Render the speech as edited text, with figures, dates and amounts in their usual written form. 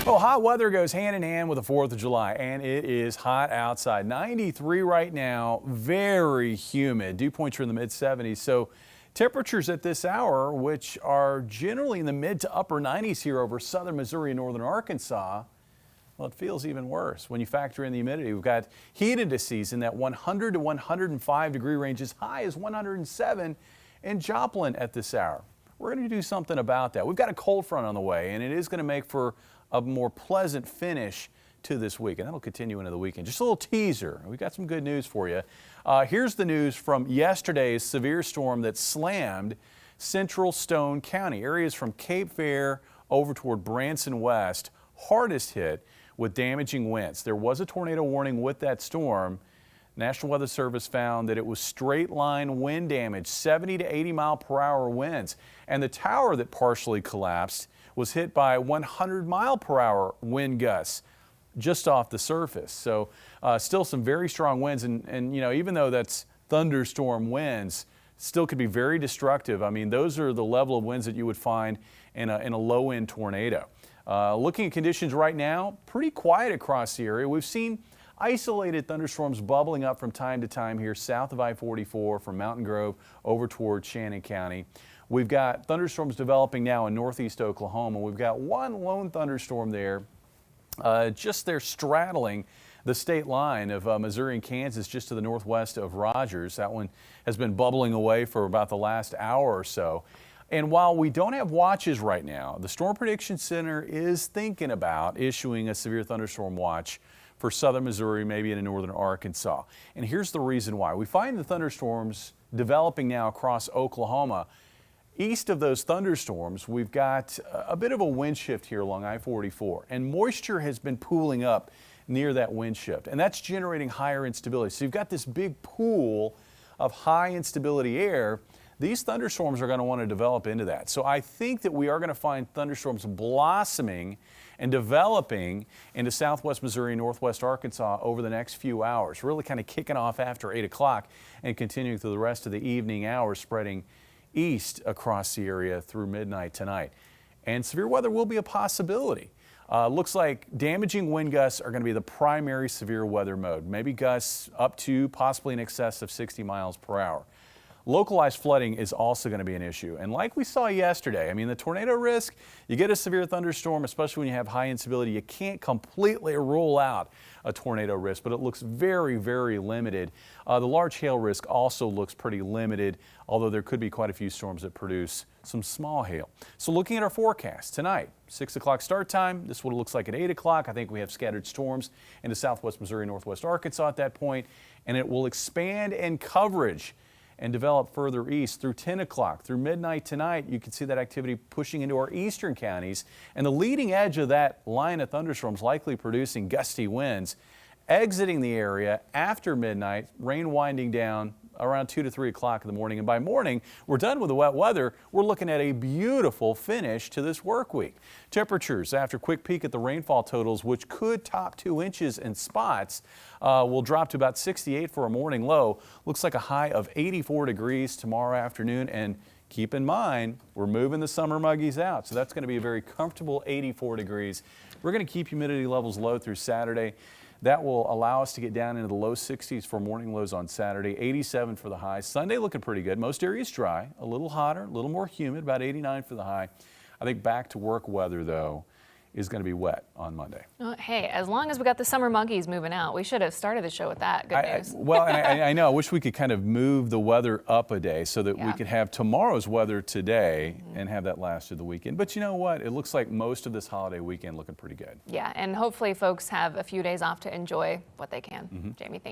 Well, hot weather goes hand in hand with the 4th of July, and it is hot outside. 93 right now, very humid. Dew points are in the mid-70s, so temperatures at this hour, which are generally in the mid to upper 90s here over southern Missouri and northern Arkansas, well, it feels even worse when you factor in the humidity. We've got heat indices in that 100 to 105 degree range, as high as 107 in Joplin at this hour. We're going to do something about that. We've got a cold front on the way, and it is going to make for a more pleasant finish to this week, and that'll continue into the weekend. Just a little teaser. We've got some good news for you. Here's the news from yesterday's severe storm that slammed central Stone County. Areas from Cape Fear over toward Branson West, hardest hit with damaging winds. There was a tornado warning with that storm. National Weather Service found that it was straight line wind damage, 70 to 80 mile per hour winds. And the tower that partially collapsed was hit by 100 mile per hour wind gusts just off the surface. So still some very strong winds. And you know, even though that's thunderstorm winds, still could be very destructive. I mean, those are the level of winds that you would find in a low end tornado. Looking at conditions right now, pretty quiet across the area. We've seen isolated thunderstorms bubbling up from time to time here south of I-44 from Mountain Grove over toward Shannon County. We've got thunderstorms developing now in northeast Oklahoma. We've got one lone thunderstorm there, just there straddling the state line of Missouri and Kansas, just to the northwest of Rogers. That one has been bubbling away for about the last hour or so. And while we don't have watches right now, the Storm Prediction Center is thinking about issuing a severe thunderstorm watch for southern Missouri, maybe into northern Arkansas. And here's the reason why. We find the thunderstorms developing now across Oklahoma. East of those thunderstorms, we've got a bit of a wind shift here along I-44, and moisture has been pooling up near that wind shift, and that's generating higher instability. So you've got this big pool of high instability air. These thunderstorms are going to want to develop into that. So I think that we are going to find thunderstorms blossoming and developing into southwest Missouri, northwest Arkansas over the next few hours, really kind of kicking off after 8 o'clock and continuing through the rest of the evening hours, spreading east across the area through midnight tonight. And severe weather will be a possibility. Looks like damaging wind gusts are going to be the primary severe weather mode, maybe gusts up to possibly in excess of 60 miles per hour. Localized flooding is also going to be an issue. And like we saw yesterday, I mean, the tornado risk, you get a severe thunderstorm, especially when you have high instability, you can't completely rule out a tornado risk, but it looks very, very limited. The large hail risk also looks pretty limited, although there could be quite a few storms that produce some small hail. So looking at our forecast tonight, 6 o'clock start time, this is what it looks like at 8 o'clock. I think we have scattered storms into southwest Missouri, northwest Arkansas at that point, and it will expand in coverage and develop further east through 10 o'clock. Through midnight tonight, you can see that activity pushing into our eastern counties, and the leading edge of that line of thunderstorms likely producing gusty winds. Exiting the area after midnight, rain winding down around 2 to 3 o'clock in the morning, and by morning we're done with the wet weather. We're looking at a beautiful finish to this work week. Temperatures after a quick peek at the rainfall totals, which could top 2 inches in spots, will drop to about 68 for a morning low. Looks like a high of 84 degrees tomorrow afternoon, and keep in mind we're moving the summer muggies out, so that's going to be a very comfortable 84 degrees. We're going to keep humidity levels low through Saturday. That will allow us to get down into the low 60s for morning lows on Saturday, 87 for the high. Sunday looking pretty good. Most areas dry, a little hotter, a little more humid, about 89 for the high. I think back to work weather, though, is going to be wet on Monday. Well, hey, as long as we got the summer monkeys moving out, we should have started the show with that. Good news. I know. I wish we could kind of move the weather up a day so that we could have tomorrow's weather today and have that last through the weekend. But you know what? It looks like most of this holiday weekend looking pretty good. Yeah, and hopefully folks have a few days off to enjoy what they can. Jamie, thank you.